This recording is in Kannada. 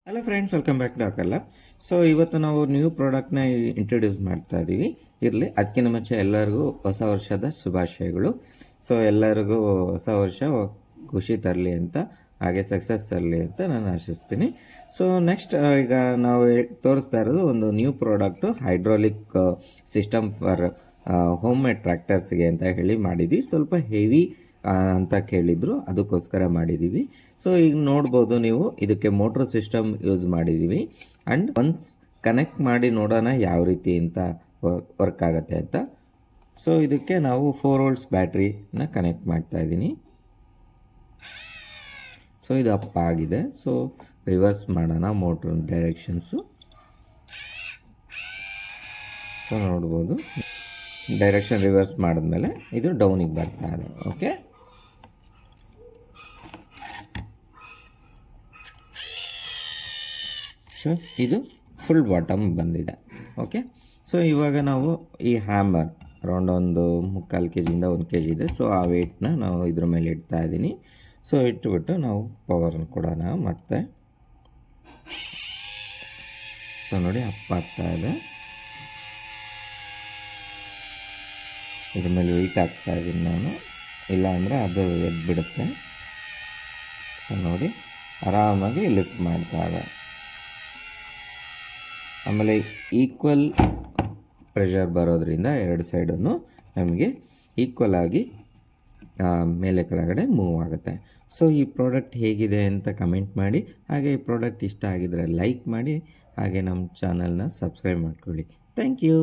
Hello friends, welcome back to ಅಕಲ್ಲ. ಸೊ ಇವತ್ತು ನಾವು ನ್ಯೂ ಪ್ರಾಡಕ್ಟ್ನ ಇಂಟ್ರೊಡ್ಯೂಸ್ ಮಾಡ್ತಾ ಇದ್ದೀವಿ. ಇರಲಿ, ಅದಕ್ಕಿಂತ ಮುಂಚೆ ಎಲ್ಲರಿಗೂ ಹೊಸ ವರ್ಷದ ಶುಭಾಶಯಗಳು. ಸೊ ಎಲ್ಲರಿಗೂ ಹೊಸ ವರ್ಷ ಖುಷಿ ತರಲಿ ಅಂತ, ಹಾಗೆ ಸಕ್ಸಸ್ ತರಲಿ ಅಂತ ನಾನು ಆಶಿಸ್ತೀನಿ. ಸೊ ನೆಕ್ಸ್ಟ್ ಈಗ ನಾವು ತೋರಿಸ್ತಾ ಇರೋದು ಒಂದು new product, hydraulic system for home made ಟ್ರ್ಯಾಕ್ಟರ್ಸ್ಗೆ ಅಂತ ಹೇಳಿ ಮಾಡಿದ್ವಿ. ಸ್ವಲ್ಪ ಹೆವಿ ಅಂತ ಕೇಳಿದ್ರು, ಅದಕ್ಕೋಸ್ಕರ ಮಾಡಿದ್ದೀವಿ. ಸೊ ಈಗ ನೋಡ್ಬೋದು ನೀವು, ಇದಕ್ಕೆ ಮೋಟ್ರ್ ಸಿಸ್ಟಮ್ ಯೂಸ್ ಮಾಡಿದ್ದೀವಿ. ಆ್ಯಂಡ್ ಒನ್ಸ್ ಕನೆಕ್ಟ್ ಮಾಡಿ ನೋಡೋಣ ಯಾವ ರೀತಿ ಅಂತ ವರ್ಕ್ ಆಗುತ್ತೆ ಅಂತ. ಸೊ ಇದಕ್ಕೆ ನಾವು 4 ವೋಲ್ಟ್ಸ್ ಬ್ಯಾಟ್ರಿನ ಕನೆಕ್ಟ್ ಮಾಡ್ತಾ ಇದ್ದೀನಿ. ಸೊ ಇದು ಅಪ್ ಆಗಿದೆ. ಸೊ ರಿವರ್ಸ್ ಮಾಡೋಣ ಮೋಟ್ರ್ ಡೈರೆಕ್ಷನ್ಸು. ಸೊ ನೋಡ್ಬೋದು, ಡೈರೆಕ್ಷನ್ ರಿವರ್ಸ್ ಮಾಡಿದ್ಮೇಲೆ ಇದು ಡೌನಿಗೆ ಬರ್ತಾ ಇದೆ. ಓಕೆ, ಸೊ ಇದು ಫುಲ್ ಬಾಟಮ್ ಬಂದಿದೆ. ಓಕೆ, ಸೊ ಇವಾಗ ನಾವು ಈ ಹ್ಯಾಮರ್ ಅರೌಂಡ್ ಒಂದು 3/4 kg 1 kg ಇದೆ. ಸೊ ಆ ವೆಯ್ಟ್ನ ನಾವು ಇದ್ರ ಮೇಲೆ ಇಡ್ತಾ ಇದ್ದೀನಿ. ಸೊ ಇಟ್ಬಿಟ್ಟು ನಾವು ಪವರ್ನ ಕೊಡೋಣ ಮತ್ತೆ. ಸೊ ನೋಡಿ, ಅಪ್ ಆಗ್ತಾ ಇದೆ. ಇದ್ರ ಮೇಲೆ ವೆಯ್ಟ್ ಹಾಕ್ತಾ ಇದ್ದೀನಿ ನಾನು, ಇಲ್ಲ ಅಂದರೆ ಅದು ಎದ್ಬಿಡುತ್ತೆ. ಸೊ ನೋಡಿ, ಆರಾಮಾಗಿ ಲಿಫ್ಟ್ ಮಾಡ್ತಾ ಇದೆ. ಆಮೇಲೆ ಈಕ್ವಲ್ ಪ್ರೆಷರ್ ಬರೋದ್ರಿಂದ ಎರಡು ಸೈಡನ್ನು ನಮಗೆ ಈಕ್ವಲ್ ಆಗಿ ಮೇಲೆ ಕೆಳಗಡೆ ಮೂವ್ ಆಗುತ್ತೆ. ಸೊ ಈ ಪ್ರಾಡಕ್ಟ್ ಹೇಗಿದೆ ಅಂತ ಕಮೆಂಟ್ ಮಾಡಿ, ಹಾಗೆ ಈ ಪ್ರಾಡಕ್ಟ್ ಇಷ್ಟ ಆಗಿದರೆ ಲೈಕ್ ಮಾಡಿ, ಹಾಗೆ ನಮ್ಮ ಚಾನಲ್ನ ಸಬ್ಸ್ಕ್ರೈಬ್ ಮಾಡ್ಕೊಳ್ಳಿ. Thank you.